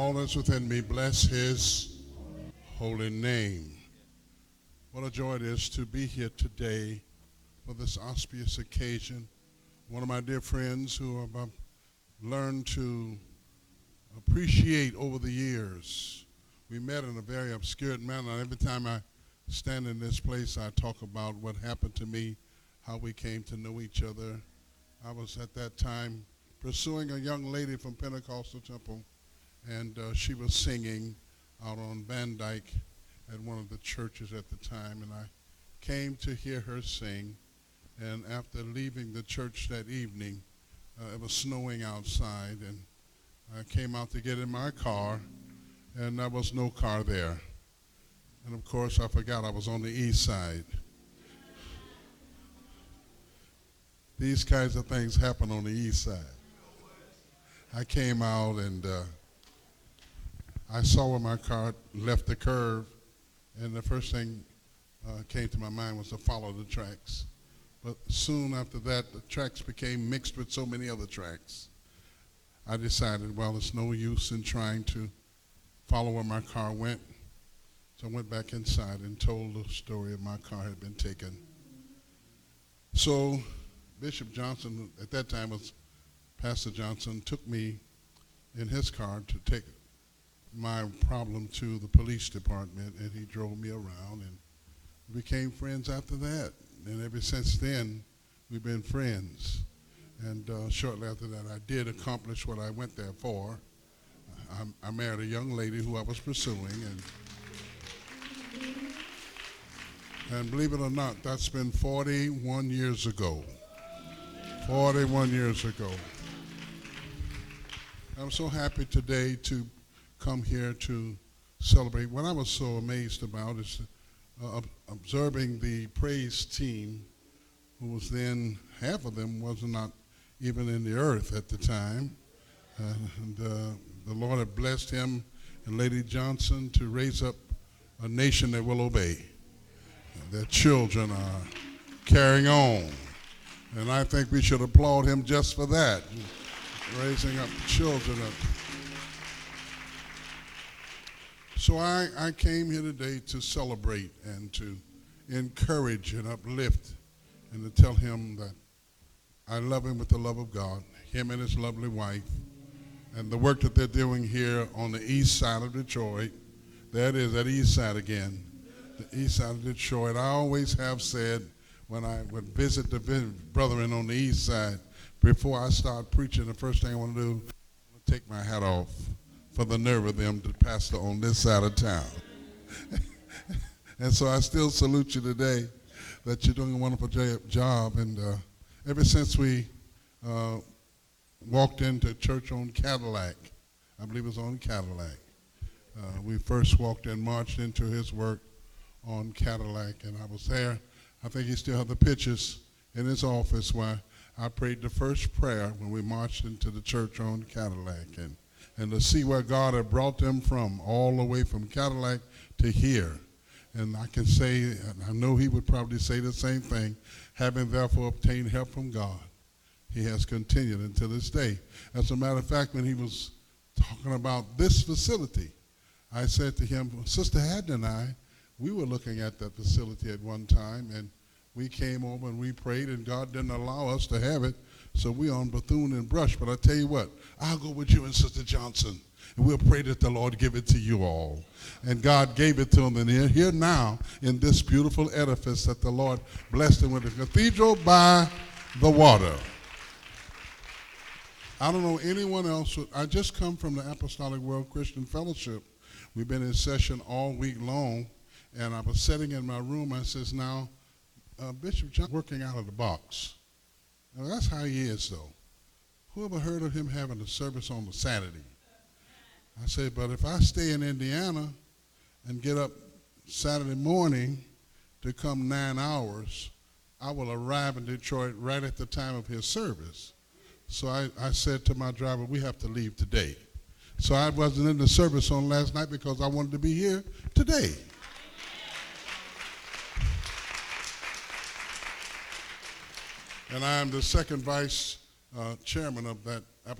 all that's within me, bless his holy name. What a joy it is to be here today for this auspicious occasion. One of my dear friends who I've learned to appreciate over the years. We met in a very obscure manner. Every time I stand in this place, I talk about what happened to me, how we came to know each other. I was at that time pursuing a young lady from Pentecostal Temple, and she was singing out on Van Dyke at one of the churches at the time, and I came to hear her sing. And after leaving the church that evening, it was snowing outside, and I came out to get in my car, and there was no car there. And of course, I forgot I was on the east side. These kinds of things happen on the east side. I came out and I saw where my car left the curve, and the first thing came to my mind was to follow the tracks. But soon after that, the tracks became mixed with so many other tracks. I decided, well, it's no use in trying to follow where my car went. So I went back inside and told the story of my car had been taken. So Bishop Johnson, at that time was Pastor Johnson, took me in his car to take my problem to the police department, and he drove me around, and we became friends after that. And ever since then, we've been friends. And shortly after that, I did accomplish what I went there for. I married a young lady who I was pursuing, and believe it or not, that's been 41 years ago. 41 years ago. I'm so happy today to come here to celebrate. What I was so amazed about is observing the praise team, who was then, half of them was not even in the earth at the time. The Lord had blessed him and Lady Johnson to raise up a nation that will obey. Their children are carrying on. And I think we should applaud him just for that, raising up children. So I came here today to celebrate and to encourage and uplift and to tell him that I love him with the love of God, him and his lovely wife, and the work that they're doing here on the east side of Detroit. There it is, that east side again, the east side of Detroit. I always have said when I would visit the brethren on the east side, before I start preaching, the first thing I want to do is take my hat off for the nerve of them to pastor on this side of town. And so I still salute you today that you're doing a wonderful job. And ever since we walked into church on Cadillac, I believe it was on Cadillac, we first walked in, marched into his work on Cadillac, and I was there. I think he still has the pictures in his office where I prayed the first prayer when we marched into the church on Cadillac, and to see where God had brought them from, all the way from Cadillac to here. And I can say, and I know he would probably say the same thing, having therefore obtained help from God, he has continued until this day. As a matter of fact, when he was talking about this facility, I said to him, Sister Haddon and I, we were looking at that facility at one time, and we came over and we prayed, and God didn't allow us to have it, so we're on Bethune and Brush. But I tell you what, I'll go with you and Sister Johnson, and we'll pray that the Lord give it to you all. And God gave it to them, and they're here now in this beautiful edifice that the Lord blessed them with, a cathedral by the water. I don't know anyone else. I just come from the Apostolic World Christian Fellowship. We've been in session all week long, and I was sitting in my room. I says, now, Bishop John working out of the box. Now, that's how he is, though. Who ever heard of him having a service on the Saturday? I said, but if I stay in Indiana and get up Saturday morning to come 9 hours, I will arrive in Detroit right at the time of his service. So I said to my driver, we have to leave today. So I wasn't in the service on last night because I wanted to be here today. And I am the second vice chairman of that apostolic